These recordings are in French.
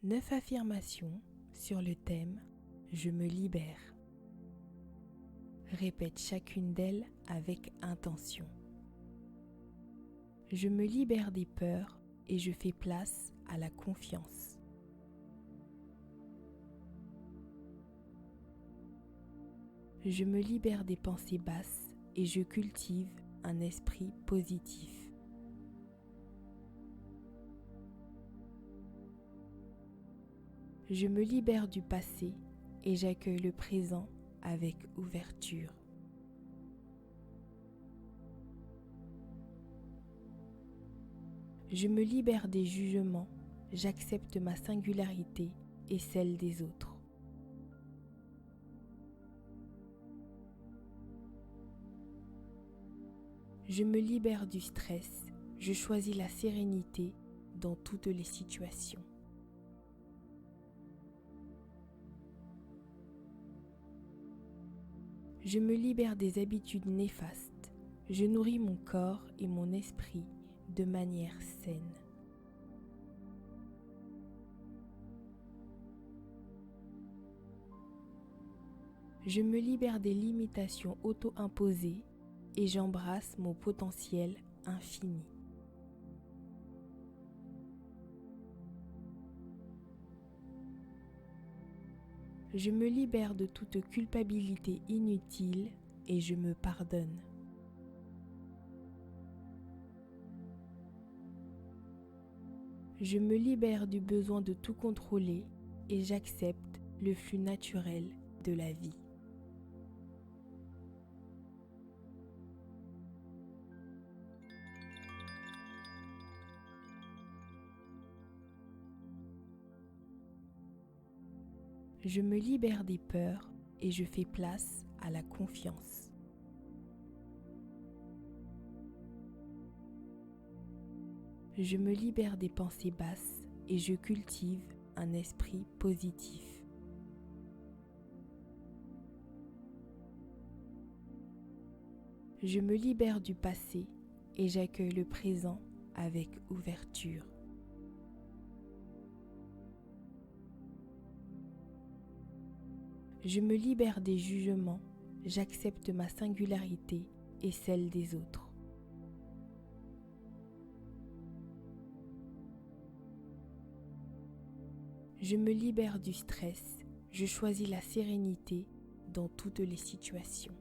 9 affirmations sur le thème « Je me libère ». Répète chacune d'elles avec intention. Je me libère des peurs et je fais place à la confiance. Je me libère des pensées basses et je cultive un esprit positif. Je me libère du passé et j'accueille le présent avec ouverture. Je me libère des jugements, j'accepte ma singularité et celle des autres. Je me libère du stress, je choisis la sérénité dans toutes les situations. Je me libère des habitudes néfastes, je nourris mon corps et mon esprit de manière saine. Je me libère des limitations auto-imposées et j'embrasse mon potentiel infini. Je me libère de toute culpabilité inutile et je me pardonne. Je me libère du besoin de tout contrôler et j'accepte le flux naturel de la vie. Je me libère des peurs et je fais place à la confiance. Je me libère des pensées basses et je cultive un esprit positif. Je me libère du passé et j'accueille le présent avec ouverture. Je me libère des jugements, j'accepte ma singularité et celle des autres. Je me libère du stress, je choisis la sérénité dans toutes les situations.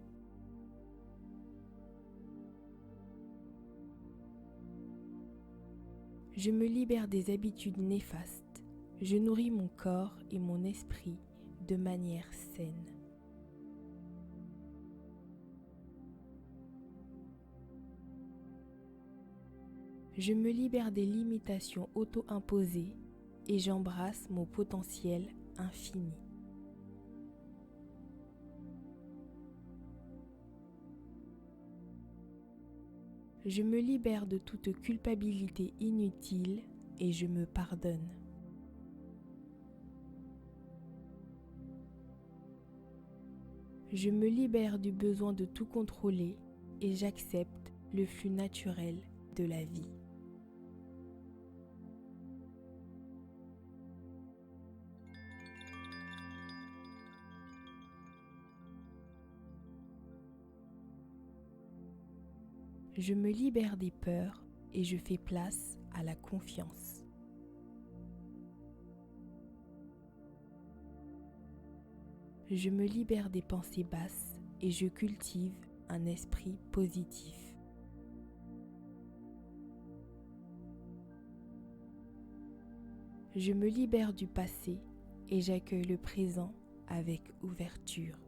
Je me libère des habitudes néfastes, je nourris mon corps et mon esprit de manière saine. Je me libère des limitations auto-imposées et j'embrasse mon potentiel infini. Je me libère de toute culpabilité inutile et je me pardonne. Je me libère du besoin de tout contrôler et j'accepte le flux naturel de la vie. Je me libère des peurs et je fais place à la confiance. Je me libère des pensées basses et je cultive un esprit positif. Je me libère du passé et j'accueille le présent avec ouverture.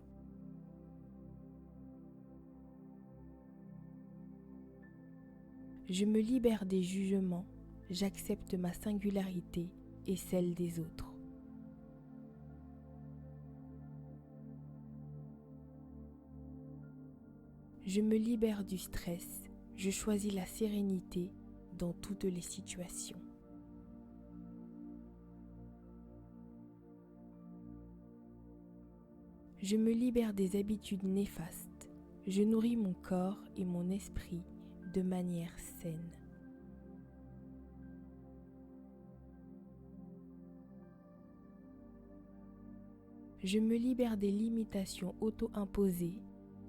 Je me libère des jugements, j'accepte ma singularité et celle des autres. Je me libère du stress, je choisis la sérénité dans toutes les situations. Je me libère des habitudes néfastes, je nourris mon corps et mon esprit de manière saine. Je me libère des limitations auto-imposées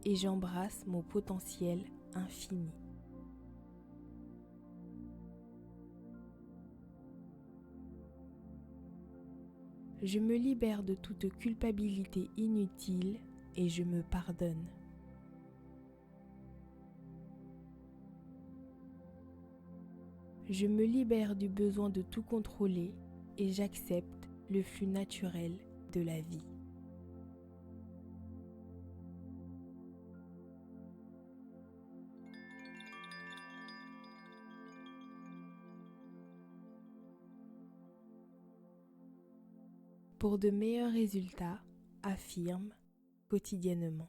et j'embrasse mon potentiel infini. Je me libère de toute culpabilité inutile et je me pardonne. Je me libère du besoin de tout contrôler et j'accepte le flux naturel de la vie. Pour de meilleurs résultats, affirme quotidiennement.